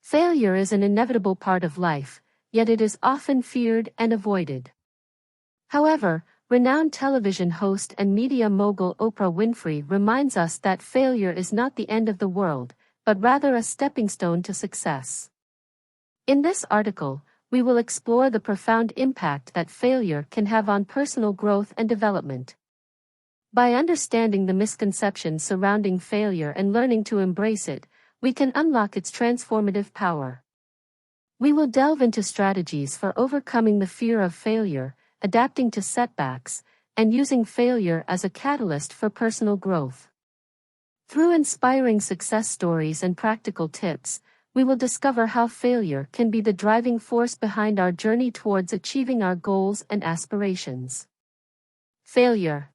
Failure is an inevitable part of life, yet it is often feared and avoided. However, renowned television host and media mogul Oprah Winfrey reminds us that failure is not the end of the world, but rather a stepping stone to success. In this article, we will explore the profound impact that failure can have on personal growth and development. By understanding the misconceptions surrounding failure and learning to embrace it, we can unlock its transformative power. We will delve into strategies for overcoming the fear of failure, adapting to setbacks, and using failure as a catalyst for personal growth. Through inspiring success stories and practical tips, we will discover how failure can be the driving force behind our journey towards achieving our goals and aspirations. Failure.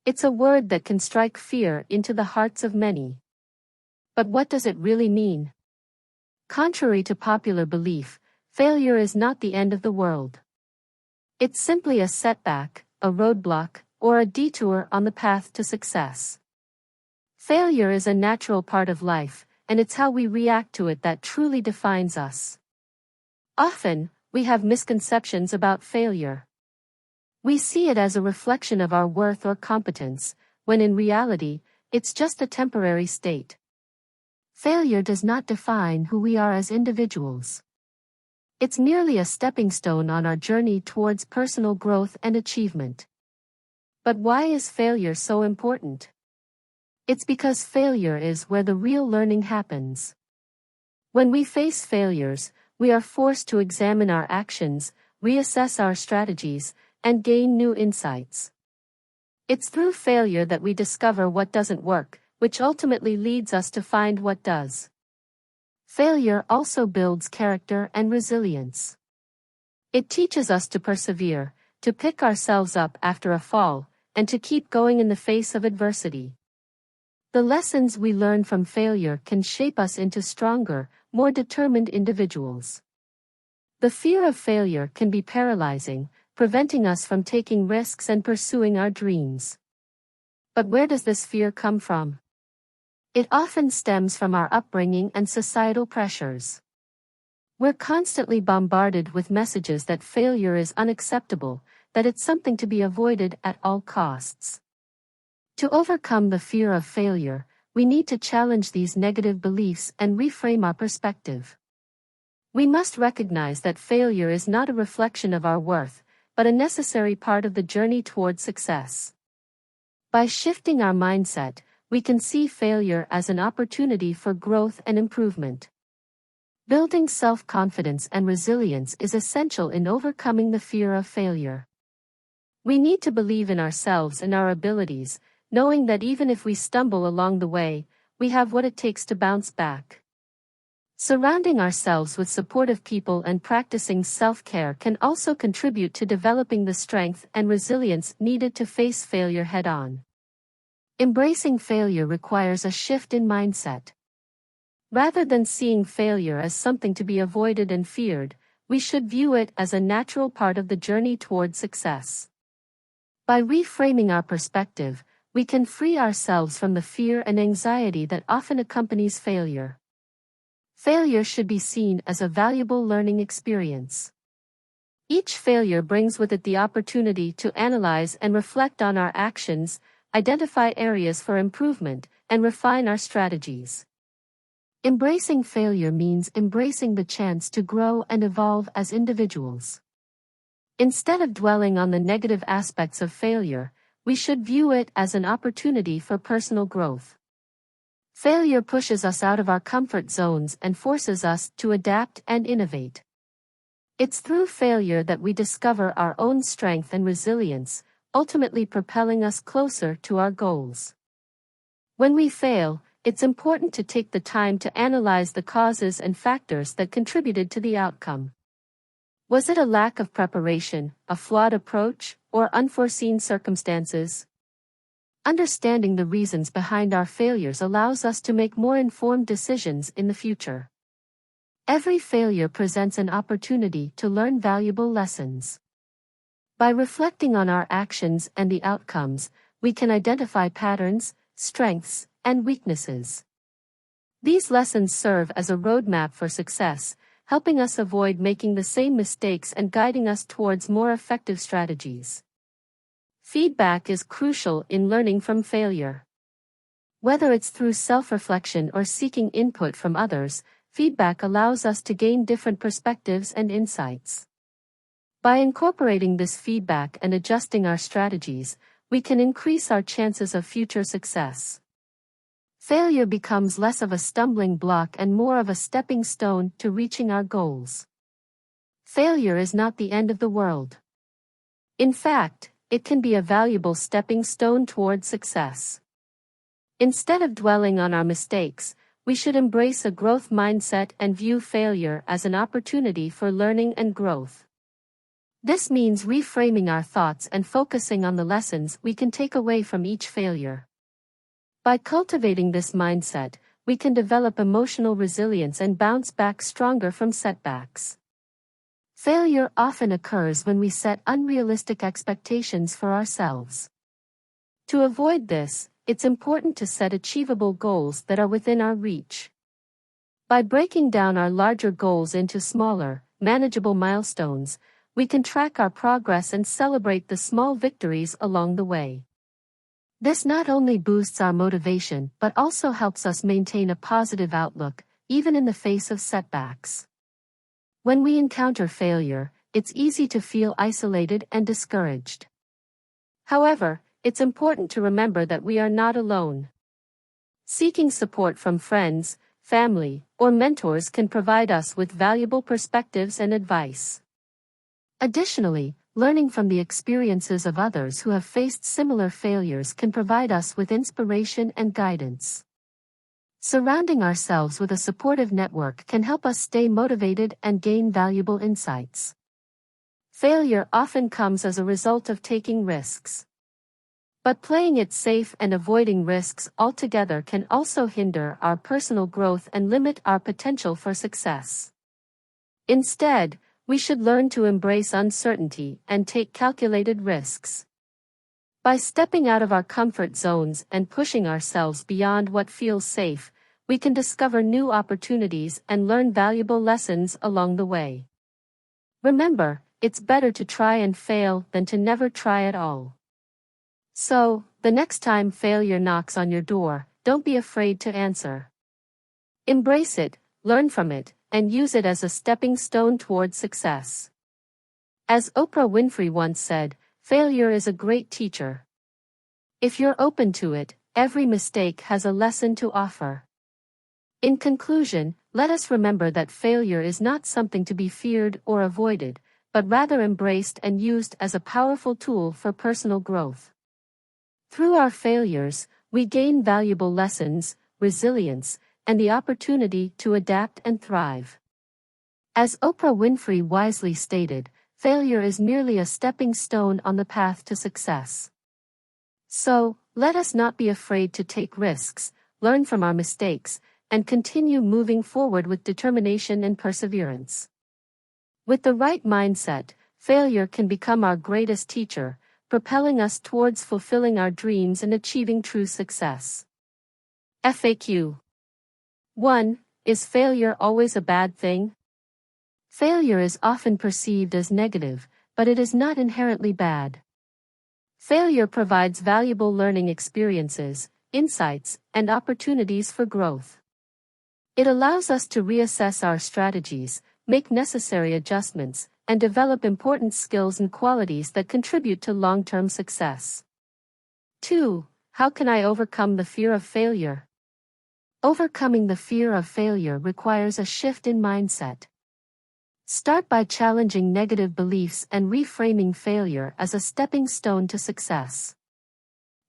It's a word that can strike fear into the hearts of many. But what does it really mean? Contrary to popular belief, failure is not the end of the world. It's simply a setback, a roadblock, or a detour on the path to success. Failure is a natural part of life, and it's how we react to it that truly defines us. Often, we have misconceptions about failure. We see it as a reflection of our worth or competence, when in reality, it's just a temporary state. Failure does not define who we are as individuals. It's merely a stepping stone on our journey towards personal growth and achievement. But why is failure so important? It's because failure is where the real learning happens. When we face failures, we are forced to examine our actions, reassess our strategies, and gain new insights. It's through failure that we discover what doesn't work, which ultimately leads us to find what does. Failure also builds character and resilience. It teaches us to persevere, to pick ourselves up after a fall, and to keep going in the face of adversity. The lessons we learn from failure can shape us into stronger, more determined individuals. The fear of failure can be paralyzing, preventing us from taking risks and pursuing our dreams. But where does this fear come from? It often stems from our upbringing and societal pressures. We're constantly bombarded with messages that failure is unacceptable, that it's something to be avoided at all costs. To overcome the fear of failure, we need to challenge these negative beliefs and reframe our perspective. We must recognize that failure is not a reflection of our worth, but a necessary part of the journey towards success. By shifting our mindset, we can see failure as an opportunity for growth and improvement. Building self-confidence and resilience is essential in overcoming the fear of failure. We need to believe in ourselves and our abilities, knowing that even if we stumble along the way, we have what it takes to bounce back. Surrounding ourselves with supportive people and practicing self-care can also contribute to developing the strength and resilience needed to face failure head-on. Embracing failure requires a shift in mindset. Rather than seeing failure as something to be avoided and feared, we should view it as a natural part of the journey toward success. By reframing our perspective, we can free ourselves from the fear and anxiety that often accompanies failure. Failure should be seen as a valuable learning experience. Each failure brings with it the opportunity to analyze and reflect on our actions, identify areas for improvement, and refine our strategies. Embracing failure means embracing the chance to grow and evolve as individuals. Instead of dwelling on the negative aspects of failure, we should view it as an opportunity for personal growth. Failure pushes us out of our comfort zones and forces us to adapt and innovate. It's through failure that we discover our own strength and resilience, ultimately propelling us closer to our goals. When we fail, it's important to take the time to analyze the causes and factors that contributed to the outcome. Was it a lack of preparation, a flawed approach, or unforeseen circumstances? Understanding the reasons behind our failures allows us to make more informed decisions in the future. Every failure presents an opportunity to learn valuable lessons. By reflecting on our actions and the outcomes, we can identify patterns, strengths, and weaknesses. These lessons serve as a roadmap for success, helping us avoid making the same mistakes and guiding us towards more effective strategies. Feedback is crucial in learning from failure. Whether it's through self-reflection or seeking input from others, feedback allows us to gain different perspectives and insights. By incorporating this feedback and adjusting our strategies, we can increase our chances of future success. Failure becomes less of a stumbling block and more of a stepping stone to reaching our goals. Failure is not the end of the world. In fact, it can be a valuable stepping stone toward success. Instead of dwelling on our mistakes, we should embrace a growth mindset and view failure as an opportunity for learning and growth. This means reframing our thoughts and focusing on the lessons we can take away from each failure. By cultivating this mindset, we can develop emotional resilience and bounce back stronger from setbacks. Failure often occurs when we set unrealistic expectations for ourselves. To avoid this, it's important to set achievable goals that are within our reach. By breaking down our larger goals into smaller, manageable milestones, we can track our progress and celebrate the small victories along the way. This not only boosts our motivation but also helps us maintain a positive outlook, even in the face of setbacks. When we encounter failure, it's easy to feel isolated and discouraged. However, it's important to remember that we are not alone. Seeking support from friends, family, or mentors can provide us with valuable perspectives and advice. Additionally, learning from the experiences of others who have faced similar failures can provide us with inspiration and guidance. Surrounding ourselves with a supportive network can help us stay motivated and gain valuable insights. Failure often comes as a result of taking risks. But playing it safe and avoiding risks altogether can also hinder our personal growth and limit our potential for success. Instead, we should learn to embrace uncertainty and take calculated risks. By stepping out of our comfort zones and pushing ourselves beyond what feels safe, we can discover new opportunities and learn valuable lessons along the way. Remember, it's better to try and fail than to never try at all. So, the next time failure knocks on your door, don't be afraid to answer. Embrace it, learn from it, and use it as a stepping stone toward success. As Oprah Winfrey once said, failure is a great teacher. If you're open to it, every mistake has a lesson to offer. In conclusion, let us remember that failure is not something to be feared or avoided, but rather embraced and used as a powerful tool for personal growth. Through our failures, we gain valuable lessons, resilience, and the opportunity to adapt and thrive. As Oprah Winfrey wisely stated, failure is merely a stepping stone on the path to success. So, let us not be afraid to take risks, learn from our mistakes, and continue moving forward with determination and perseverance. With the right mindset, failure can become our greatest teacher, propelling us towards fulfilling our dreams and achieving true success. FAQ 1. Is failure always a bad thing? Failure is often perceived as negative, but it is not inherently bad. Failure provides valuable learning experiences, insights, and opportunities for growth. It allows us to reassess our strategies, make necessary adjustments, and develop important skills and qualities that contribute to long-term success. 2. How can I overcome the fear of failure? Overcoming the fear of failure requires a shift in mindset. Start by challenging negative beliefs and reframing failure as a stepping stone to success.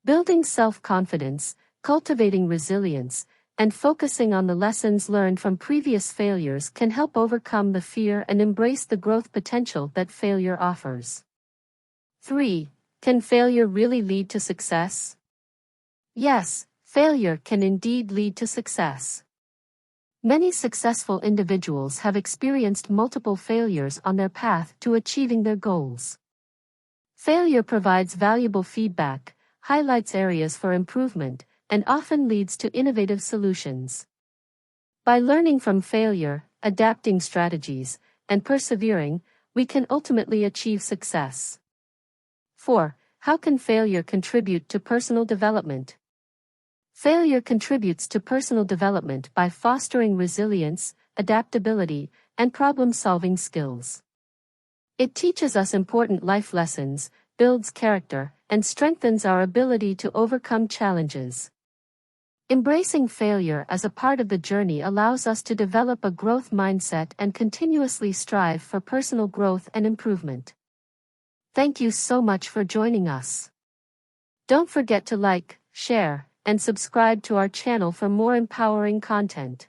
Building self-confidence, cultivating resilience, and focusing on the lessons learned from previous failures can help overcome the fear and embrace the growth potential that failure offers. 3. Can failure really lead to success? Yes, failure can indeed lead to success. Many successful individuals have experienced multiple failures on their path to achieving their goals. Failure provides valuable feedback, highlights areas for improvement, and often leads to innovative solutions. By learning from failure, adapting strategies, and persevering, we can ultimately achieve success. 4. How can failure contribute to personal development? Failure contributes to personal development by fostering resilience, adaptability, and problem-solving skills. It teaches us important life lessons, builds character, and strengthens our ability to overcome challenges. Embracing failure as a part of the journey allows us to develop a growth mindset and continuously strive for personal growth and improvement. Thank you so much for joining us. Don't forget to like, share, and subscribe to our channel for more empowering content.